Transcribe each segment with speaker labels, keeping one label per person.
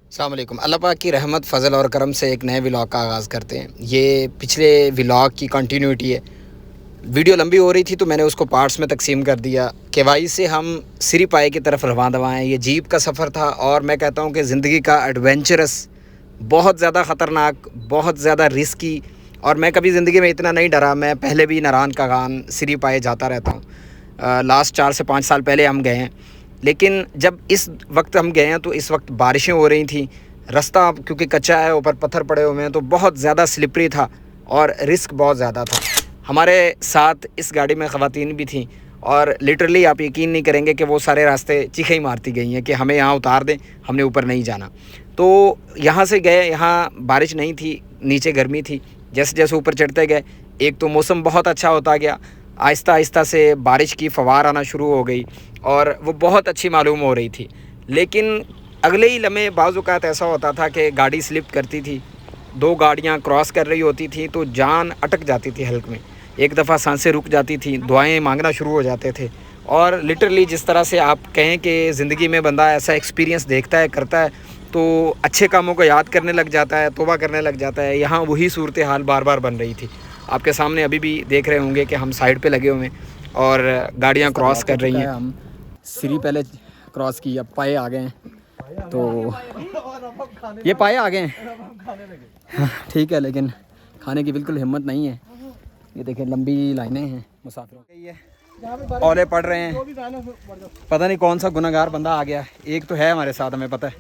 Speaker 1: अस्सलाम वालेकुम। अल्लाह पाक की रहमत फ़ज़ल और करम से एक नए व्लॉग का आगाज़ करते हैं। ये पिछले व्लॉग की कंटिन्यूटी है। वीडियो लंबी हो रही थी तो मैंने उसको पार्ट्स में तकसीम कर दिया। केवाई से हम सिरीपाए की तरफ रवां दवां हैं। ये जीप का सफ़र था और मैं कहता हूँ कि ज़िंदगी का एडवेंचरस, बहुत ज़्यादा ख़तरनाक, बहुत ज़्यादा रिस्की। और मैं कभी ज़िंदगी में इतना नहीं डरा। मैं पहले भी नारान का गान सिरीपाए जाता रहता हूँ। लास्ट 4 से 5 साल पहले हम गए हैं, लेकिन जब इस वक्त हम गए हैं तो इस वक्त बारिशें हो रही थी। रास्ता क्योंकि कच्चा है, ऊपर पत्थर पड़े हुए हैं, तो बहुत ज़्यादा स्लिपरी था और रिस्क बहुत ज़्यादा था। हमारे साथ इस गाड़ी में ख़वातीन भी थीं और लिटरली आप यकीन नहीं करेंगे कि वो सारे रास्ते चीखें ही मारती गई हैं कि हमें यहाँ उतार दें, हमने ऊपर नहीं जाना। तो यहाँ से गए, यहाँ बारिश नहीं थी, नीचे गर्मी थी। जैसे जैसे ऊपर चढ़ते गए, एक तो मौसम बहुत अच्छा होता गया, आहिस्ता आहिस्ता से बारिश की फवार आना शुरू हो गई और वो बहुत अच्छी मालूम हो रही थी। लेकिन अगले ही लम्हे बाज़ औक़ात ऐसा होता था कि गाड़ी स्लिप करती थी, 2 गाड़ियाँ क्रॉस कर रही होती थी तो जान अटक जाती थी हल्क में। एक दफ़ा सांसें रुक जाती थी, दुआएं मांगना शुरू हो जाते थे। और लिटरली जिस तरह से आप कहें कि ज़िंदगी में बंदा ऐसा एक्सपीरियंस देखता है, करता है, तो अच्छे कामों को याद करने लग जाता है, तौबा करने लग जाता है। यहाँ वही सूरत हाल बार बार बन रही थी। आपके सामने अभी भी देख रहे होंगे कि हम साइड पे लगे हुए हैं और गाड़ियाँ क्रॉस कर रही हैं। हम सीढ़ी पहले क्रॉस की, अब पाए आ गए हैं, तो ये पाए आ गए हैं। ठीक है, लेकिन खाने की बिल्कुल हिम्मत नहीं है। ये देखें, लंबी लाइनें हैं मुसाफिरों की। औले पड़ रहे हैं, पता नहीं कौन सा गुनहगार बंदा आ गया। एक तो है हमारे साथ, हमें पता है।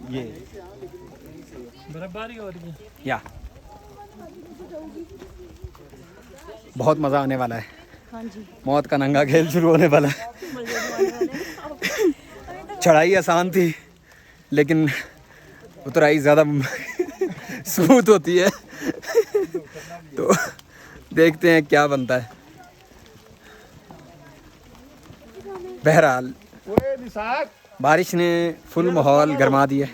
Speaker 1: ये
Speaker 2: बर्फबारी हो रही है
Speaker 1: या बहुत मज़ा आने वाला है।
Speaker 3: हाँ जी।
Speaker 1: मौत का नंगा खेल शुरू होने वाला है। चढ़ाई आसान थी लेकिन उतराई ज़्यादा स्मूथ होती है। तो देखते हैं क्या बनता है। बहरहाल बारिश ने फुल माहौल गरमा दिया।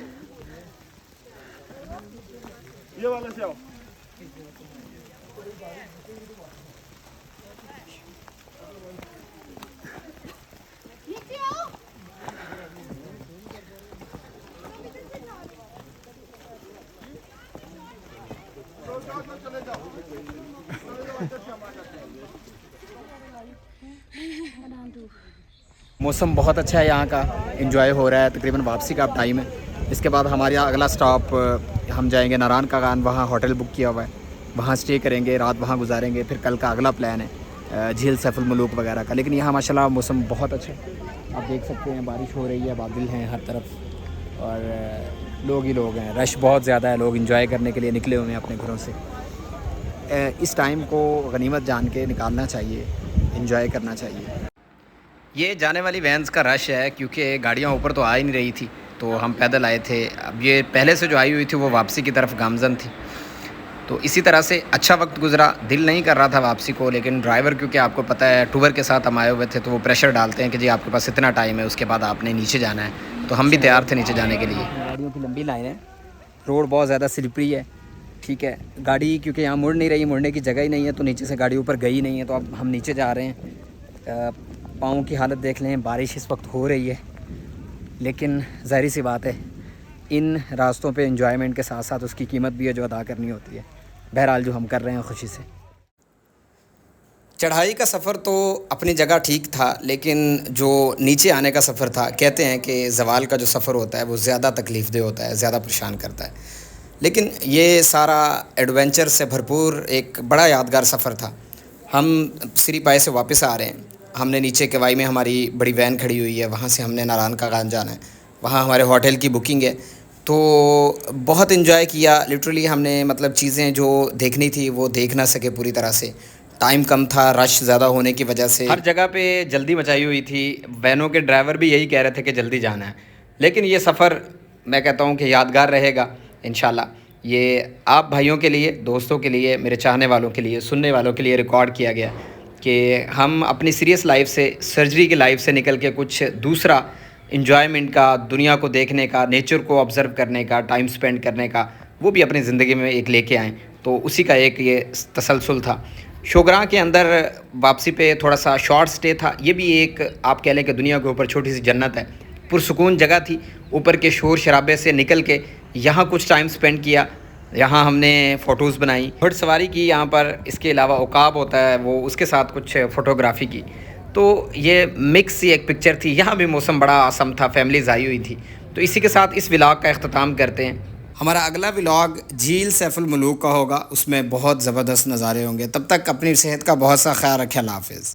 Speaker 1: मौसम बहुत अच्छा है यहाँ का, एंजॉय हो रहा है। तकरीबन वापसी का अब टाइम है। इसके बाद हमारे यहाँ अगला स्टॉप हम जाएंगे नारान का गान। वहाँ होटल बुक किया हुआ है, वहाँ स्टे करेंगे, रात वहाँ गुजारेंगे। फिर कल का अगला प्लान है झील सैफुल मलूक वगैरह का। लेकिन यहाँ माशाल्लाह मौसम बहुत अच्छा है, आप देख सकते हैं। बारिश हो रही है, बादल हैं हर तरफ और लोग ही लोग हैं। रश बहुत ज़्यादा है, लोग इंजॉय करने के लिए निकले हुए हैं अपने घरों से। इस टाइम को गनीमत जान के निकालना चाहिए, इंजॉय करना चाहिए। ये जाने वाली वैन्स का रश है क्योंकि गाड़ियाँ ऊपर तो आ ही नहीं रही थी, तो हम पैदल आए थे। अब ये पहले से जो आई हुई थी वो वापसी की तरफ गामजन थी, तो इसी तरह से अच्छा वक्त गुजरा। दिल नहीं कर रहा था वापसी को, लेकिन ड्राइवर, क्योंकि आपको पता है टूर के साथ हम आए हुए थे, तो वो प्रेशर डालते हैं कि जी आपके पास इतना टाइम है, उसके बाद आपने नीचे जाना है। तो हम भी तैयार थे नीचे जाने के लिए। गाड़ियों की लंबी लाइन है, रोड बहुत ज़्यादा स्लिपरी है। ठीक है, गाड़ी क्योंकि यहाँ मुड़ नहीं रही, मुड़ने की जगह ही नहीं है, तो नीचे से गाड़ी ऊपर गई नहीं है। तो अब हम नीचे जा रहे हैं। पाँव की हालत देख लें, बारिश इस वक्त हो रही है, लेकिन ज़ाहिर सी बात है इन रास्तों पे एंजॉयमेंट के साथ साथ उसकी कीमत भी है जो अदा करनी होती है। बहरहाल जो हम कर रहे हैं खुशी से। चढ़ाई का सफ़र तो अपनी जगह ठीक था, लेकिन जो नीचे आने का सफ़र था, कहते हैं कि ज़वाल का जो सफ़र होता है वो ज़्यादा तकलीफ़देह होता है, ज़्यादा परेशान करता है। लेकिन ये सारा एडवेंचर से भरपूर एक बड़ा यादगार सफ़र था। हम सिरीपाए से वापस आ रहे हैं। हमने नीचे केवाई में हमारी बड़ी वैन खड़ी हुई है, वहाँ से हमने नारान का गान जाना है। वहाँ हमारे होटल की बुकिंग है। तो बहुत इन्जॉय किया लिटरली हमने। मतलब चीज़ें जो देखनी थी वो देख ना सके पूरी तरह से, टाइम कम था, रश ज़्यादा होने की वजह से हर जगह पे जल्दी मचाई हुई थी। वैनों के ड्राइवर भी यही कह रहे थे कि जल्दी जाना है। लेकिन ये सफ़र मैं कहता हूँ कि यादगार रहेगा इंशाल्लाह। ये आप भाइयों के लिए, दोस्तों के लिए, मेरे चाहने वालों के लिए, सुनने वालों के लिए रिकॉर्ड किया गया कि हम अपनी सीरियस लाइफ से, सर्जरी की लाइफ से निकल के कुछ दूसरा इन्जॉयमेंट का, दुनिया को देखने का, नेचर को ऑब्ज़र्व करने का, टाइम स्पेंड करने का, वो भी अपनी ज़िंदगी में एक लेके आएँ। तो उसी का एक ये तसलसल था। शोगरा के अंदर वापसी पे थोड़ा सा शॉर्ट स्टे था। ये भी एक आप कह लें कि दुनिया के ऊपर छोटी सी जन्नत है, पुरसुकून जगह थी। ऊपर के शोर शराबे से निकल के यहाँ कुछ टाइम स्पेंड किया। यहाँ हमने फ़ोटोज़ बनाई, घुड़ सवारी की यहाँ पर। इसके अलावा उकाब होता है वो, उसके साथ कुछ फ़ोटोग्राफ़ी की। तो ये मिक्स सी एक पिक्चर थी। यहाँ भी मौसम बड़ा आसम था, फैमिलीज़ आई हुई थी। तो इसी के साथ इस व्लॉग का अख्ताम करते हैं। हमारा अगला व्लॉग झील सैफुल मलूक का होगा, उसमें बहुत ज़बरदस्त नज़ारे होंगे। तब तक अपनी सेहत का बहुत सा ख्याल रखें। अल्लाह हाफ़िज़।